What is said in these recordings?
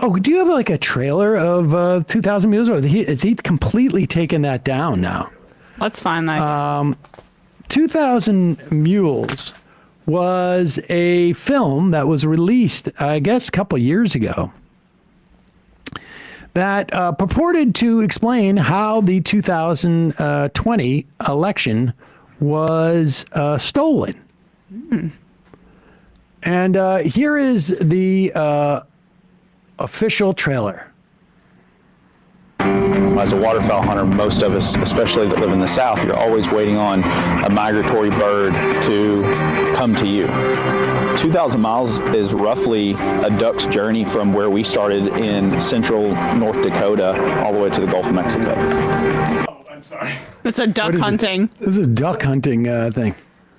Oh, do you have like a trailer of 2,000 Mules, or is he completely taken that down now? Let's find that. 2,000 Mules was a film that was released, I guess, a couple years ago that purported to explain how the 2020 election was stolen. And here is the official trailer. As a waterfowl hunter, most of us, especially that live in the South, you're always waiting on a migratory bird to come to you. 2,000 miles is roughly a duck's journey from where we started in central North Dakota all the way to the Gulf of Mexico. Oh, I'm sorry. It's a duck hunting. This is a duck hunting thing.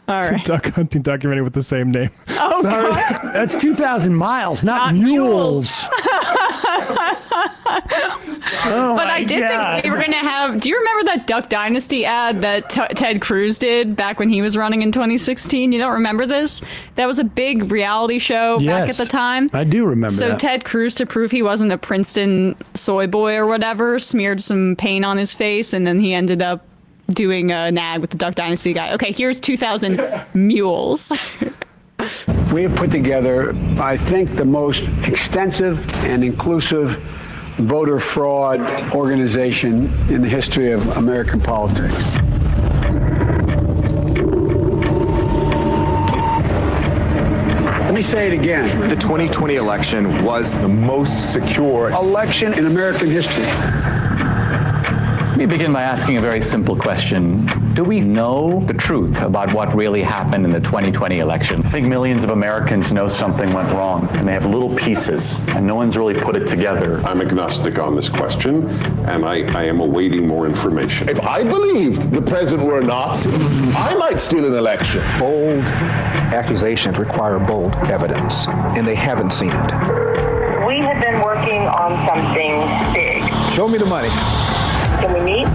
All right. Duck hunting documentary with the same name. Oh, Sorry. God. That's 2,000 miles, not mules. Oh, But I did God. think we were going to have... Do you remember that Duck Dynasty ad that Ted Cruz did back when he was running in 2016? You don't remember this? That was a big reality show back at the time. I do remember So that. Ted Cruz, to prove he wasn't a Princeton soy boy or whatever, smeared some paint on his face, and then he ended up doing an ad with the Duck Dynasty guy. Okay, here's 2,000 Mules. We have put together, I think, the most extensive and inclusive voter fraud organization in the history of American politics. Let me say it again. The 2020 election was the most secure Election in American history. Let me begin by asking a very simple question. Do we know the truth about what really happened in the 2020 election? I think millions of Americans know something went wrong, and they have little pieces, and no one's really put it together. I'm agnostic on this question, and I am awaiting more information. If I believed the president were a Nazi, I might steal an election. Bold accusations require bold evidence, and they haven't seen it. We have been working on something big. Show me the money. Can we meet?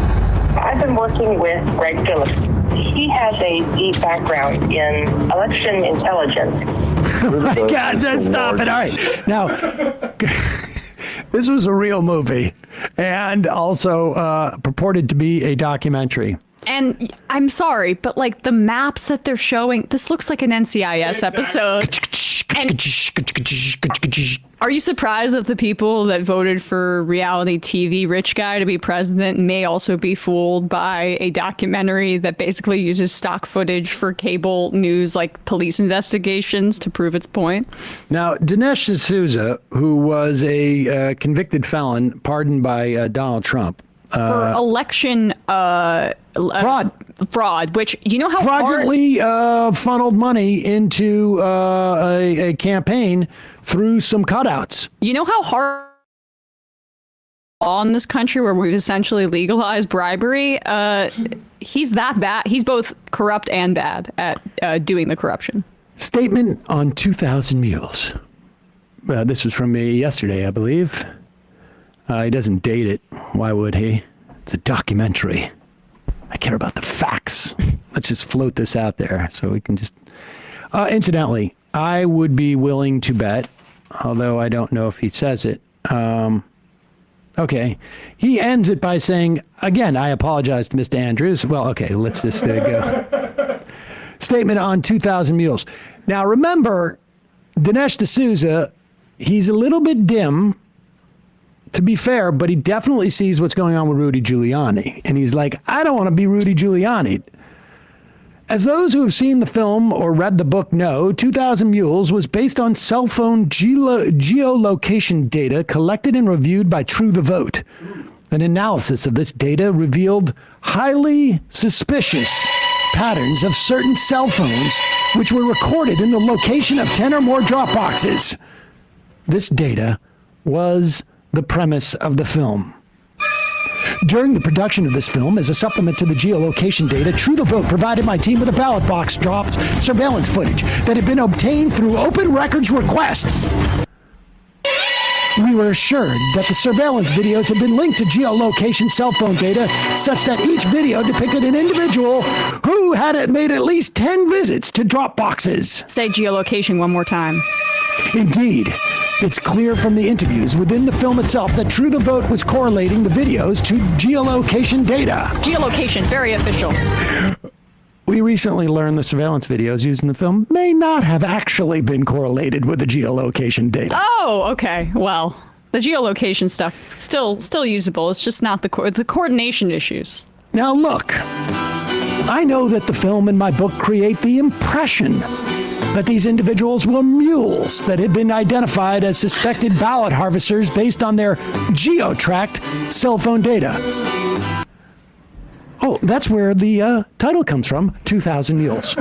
I've been working with Greg Phillips. He has a deep background in election intelligence. Oh my God, stop it. All right. Now, this was a real movie and also purported to be a documentary. And I'm sorry, but like the maps that they're showing, this looks like an NCIS episode. And are you surprised that the people that voted for reality TV rich guy to be president may also be fooled by a documentary that basically uses stock footage for cable news, like police investigations, to prove its point? Now, Dinesh D'Souza, who was a convicted felon pardoned by Donald Trump, for election fraud, which you know how fraudulently funneled money into a campaign through some cutouts. You know how hard law in this country where we've essentially legalized bribery. He's that bad. He's both corrupt and bad at doing the corruption. Statement on 2,000 Mules. This was from me yesterday, I believe. He doesn't date it. Why would he? It's a documentary. I care about the facts. Let's just float this out there so we can just... incidentally, I would be willing to bet, although I don't know if he says it. Okay. He ends it by saying, again, I apologize to Mr. Andrews. Well, okay, let's just go. Statement on 2,000 Mules. Now, remember, Dinesh D'Souza, he's a little bit dim, to be fair, but he definitely sees what's going on with Rudy Giuliani. And he's like, I don't want to be Rudy Giuliani. As those who have seen the film or read the book know, 2,000 Mules was based on cell phone geolocation data collected and reviewed by True the Vote. An analysis of this data revealed highly suspicious patterns of certain cell phones which were recorded in the location of 10 or more drop boxes. This data was the premise of the film. During the production of this film, as a supplement to the geolocation data, True the Vote provided my team with a ballot box dropped surveillance footage that had been obtained through open records requests. We were assured that the surveillance videos had been linked to geolocation cell phone data such that each video depicted an individual who had made at least 10 visits to drop boxes. Say geolocation one more time. Indeed, It's clear from the interviews within the film itself that True the Vote was correlating the videos to geolocation data. Geolocation, very official. We recently learned the surveillance videos used in the film may not have actually been correlated with the geolocation data. Oh, okay. Well, the geolocation stuff still usable. It's just not the coordination issues. Now look, I know that the film and my book create the impression that these individuals were mules that had been identified as suspected ballot harvesters based on their geo-tracked cell phone data. Oh, that's where the title comes from, 2,000 Mules.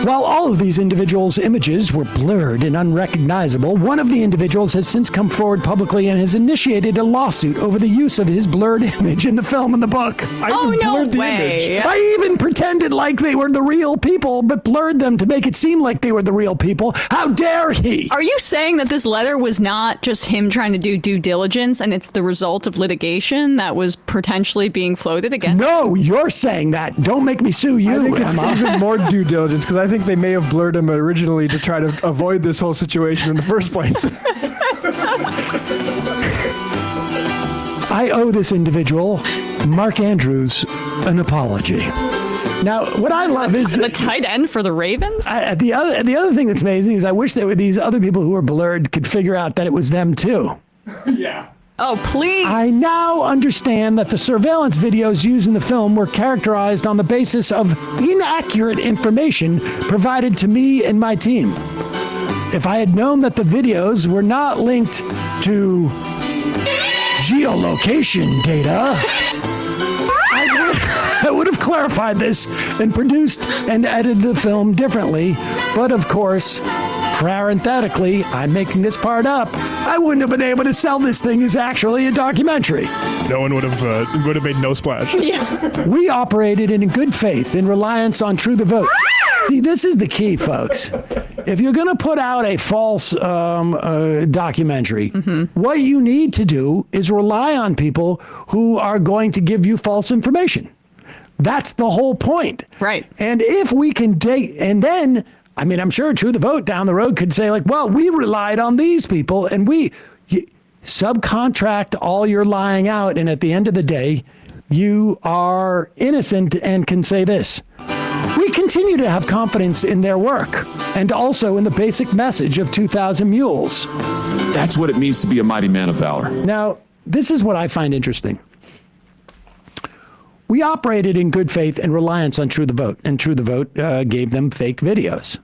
While all of these individuals' images were blurred and unrecognizable, one of the individuals has since come forward publicly and has initiated a lawsuit over the use of his blurred image in the film and the book. Oh, no way. I even pretended like they were the real people, but blurred them to make it seem like they were the real people. How dare he? Are you saying that this letter was not just him trying to do due diligence and it's the result of litigation that was potentially being floated against? No, you're saying that. Don't make me sue you, I think it's Emma. even more due diligence because I think they may have blurred him originally to try to avoid this whole situation in the first place. I owe this individual, Mark Andrews, an apology. Now, what I love is the tight end for the Ravens. The other thing that's amazing is I wish that these other people who were blurred could figure out that it was them too. Yeah. Oh, please. I now understand that the surveillance videos used in the film were characterized on the basis of inaccurate information provided to me and my team. If I had known that the videos were not linked to geolocation data, I would have clarified this and produced and edited the film differently. But of course, parenthetically, I'm making this part up, I wouldn't have been able to sell this thing as actually a documentary. No one would have made no splash. Yeah. We operated in good faith in reliance on True the Vote. See, this is the key, folks. If you're going to put out a false documentary, what you need to do is rely on people who are going to give you false information. That's the whole point. Right. And if we can date, and then, I mean, I'm sure True the Vote down the road could say, like, well, we relied on these people, and subcontract all your lying out, and at the end of the day, you are innocent and can say this. We continue to have confidence in their work and also in the basic message of 2,000 Mules. That's what it means to be a mighty man of valor. Now, this is what I find interesting. We operated in good faith and reliance on True the Vote, and True the Vote gave them fake videos.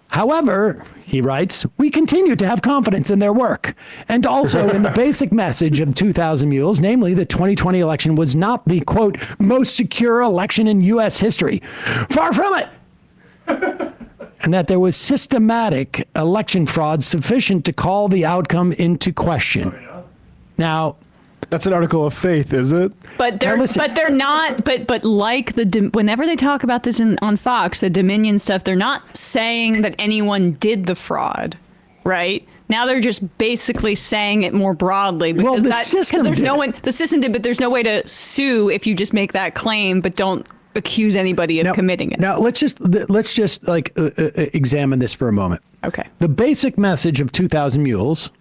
However, he writes, we continue to have confidence in their work and also in the basic message of 2,000 Mules, namely the 2020 election was not the, quote, most secure election in U.S. history. Far from it. And that there was systematic election fraud sufficient to call the outcome into question. Now, that's an article of faith, is it? But they're not. But like whenever they talk about this on Fox, the Dominion stuff, they're not saying that anyone did the fraud, right? Now they're just basically saying it more broadly because there's no one. The system did, but there's no way to sue if you just make that claim, but don't accuse anybody of committing it. Now let's just examine this for a moment. Okay. The basic message of 2,000 Mules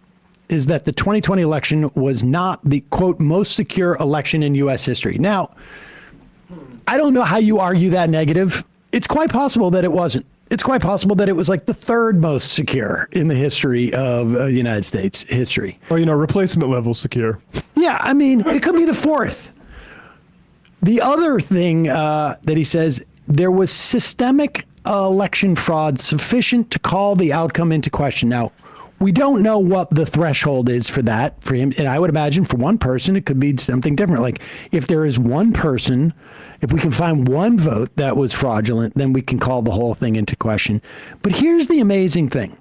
is that the 2020 election was not the, quote, most secure election in U.S. history. Now, I don't know how you argue that negative. It's quite possible that it wasn't. It's quite possible that it was like the third most secure in the history of United States history. Or, replacement level secure. Yeah, I mean, it could be the fourth. The other thing that he says, there was systemic election fraud sufficient to call the outcome into question. Now, we don't know what the threshold is for that for him. And I would imagine for one person, it could be something different. Like if there is one person, if we can find one vote that was fraudulent, then we can call the whole thing into question. But here's the amazing thing.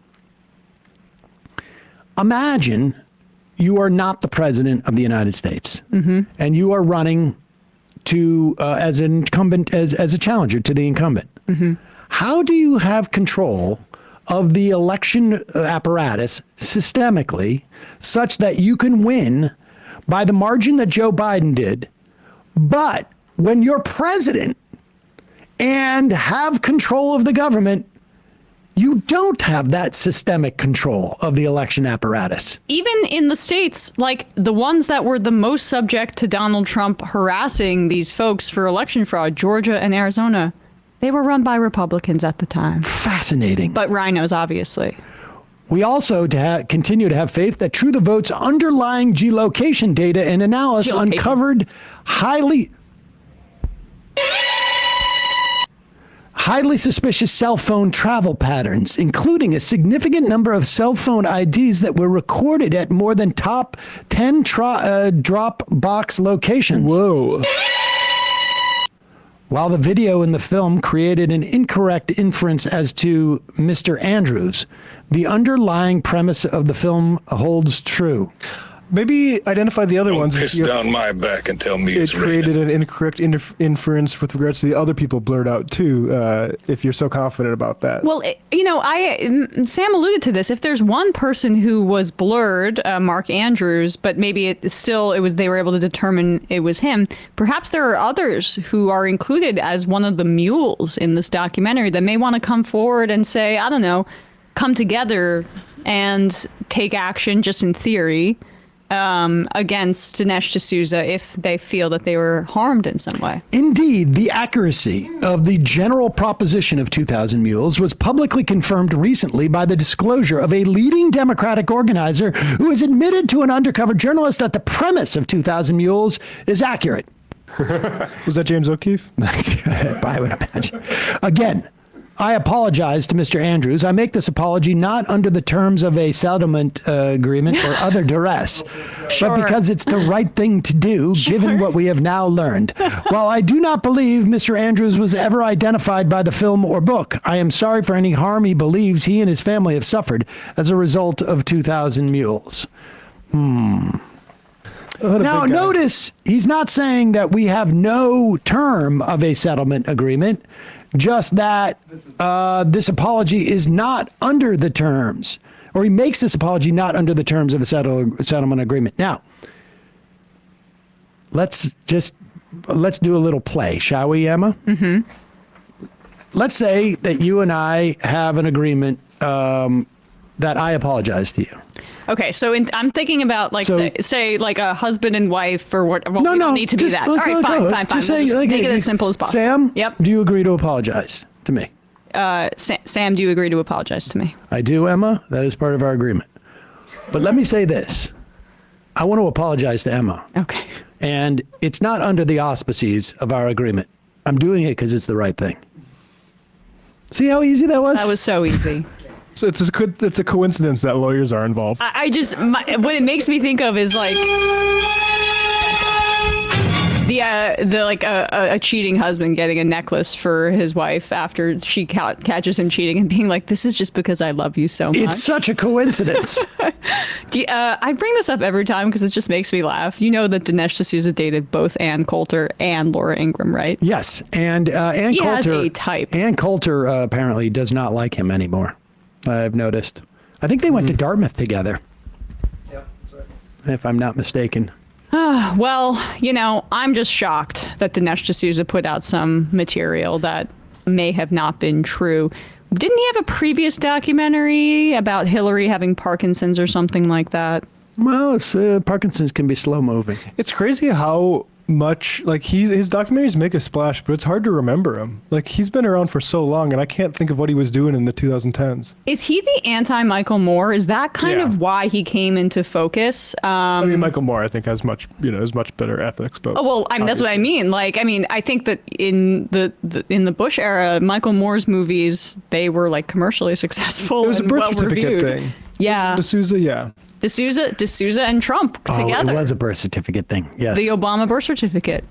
Imagine you are not the president of the United States and you are running to as an incumbent, as a challenger to the incumbent. How do you have control of the election apparatus systemically such that you can win by the margin that Joe Biden did, but when you're president and have control of the government, You don't have that systemic control of the election apparatus. Even in the states, like the ones that were the most subject to Donald Trump harassing these folks for election fraud, Georgia and Arizona, they were run by Republicans at the time. Fascinating. But rhinos, obviously. We also continue to have faith that True the Vote's underlying geolocation data and analysis uncovered highly suspicious cell phone travel patterns, including a significant number of cell phone IDs that were recorded at more than top 10 drop box locations. Whoa. While the video in the film created an incorrect inference as to Mr. Andrews, the underlying premise of the film holds true. Maybe identify the other ones. Piss down my back and tell me it it's created an incorrect inference with regards to the other people blurred out too. If you're so confident about that. Well, Sam alluded to this. If there's one person who was blurred, Mark Andrews, but maybe they were able to determine it was him. Perhaps there are others who are included as one of the mules in this documentary that may want to come forward and say, I don't know, come together and take action, just in theory, against Dinesh D'Souza if they feel that they were harmed in some way. Indeed, the accuracy of the general proposition of 2,000 Mules was publicly confirmed recently by the disclosure of a leading Democratic organizer who has admitted to an undercover journalist that the premise of 2,000 Mules is accurate. Was that James O'Keefe? I would imagine. Again, I apologize to Mr. Andrews. I make this apology not under the terms of a settlement agreement or other duress, but because it's the right thing to do, given what we have now learned. While I do not believe Mr. Andrews was ever identified by the film or book, I am sorry for any harm he believes he and his family have suffered as a result of 2,000 Mules. Now, notice he's not saying that we have no term of a settlement agreement, just that this apology is not under the terms, or he makes this apology not under the terms of a settlement agreement. Now, let's do a little play, shall we, Emma? Mm-hmm. Let's say that you and I have an agreement that I apologize to you. Okay, so I'm thinking about say like a husband and wife or what. Well, we don't need to be that. All right, fine. Just say, we'll make it as simple as possible. Sam, yep. Do you agree to apologize to me? Sam, do you agree to apologize to me? I do, Emma. That is part of our agreement. But let me say this. I want to apologize to Emma. Okay. And it's not under the auspices of our agreement. I'm doing it because it's the right thing. See how easy that was? That was so easy. So it's a coincidence that lawyers are involved. What it makes me think of is like a cheating husband getting a necklace for his wife after she catches him cheating and being like, this is just because I love you so much. It's such a coincidence. I bring this up every time because it just makes me laugh. You know that Dinesh D'Souza dated both Ann Coulter and Laura Ingraham, right? Yes, and Ann Coulter has a type. Ann Coulter apparently does not like him anymore. I've noticed. I think they went to Dartmouth together. Yeah, that's right. If I'm not mistaken. Well, I'm just shocked that Dinesh D'Souza put out some material that may have not been true. Didn't he have a previous documentary about Hillary having Parkinson's or something like that? Well, Parkinson's can be slow moving. It's crazy how much his documentaries make a splash, but it's hard to remember him. Like, he's been around for so long, and I can't think of what he was doing in the 2010s. Is he the anti-Michael Moore? Is that kind of why he came into focus? I mean, Michael Moore, I think, has much better ethics. But that's what I mean. I think that in the Bush era, Michael Moore's movies, they were like commercially successful. It was a birth certificate thing. Yeah. D'Souza, yeah. D'Souza and Trump together. It was a birth certificate thing, yes. The Obama birth certificate.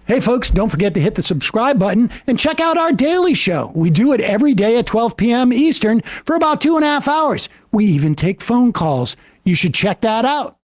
Hey, folks, don't forget to hit the subscribe button and check out our daily show. We do it every day at 12 p.m. Eastern for about 2.5 hours. We even take phone calls. You should check that out.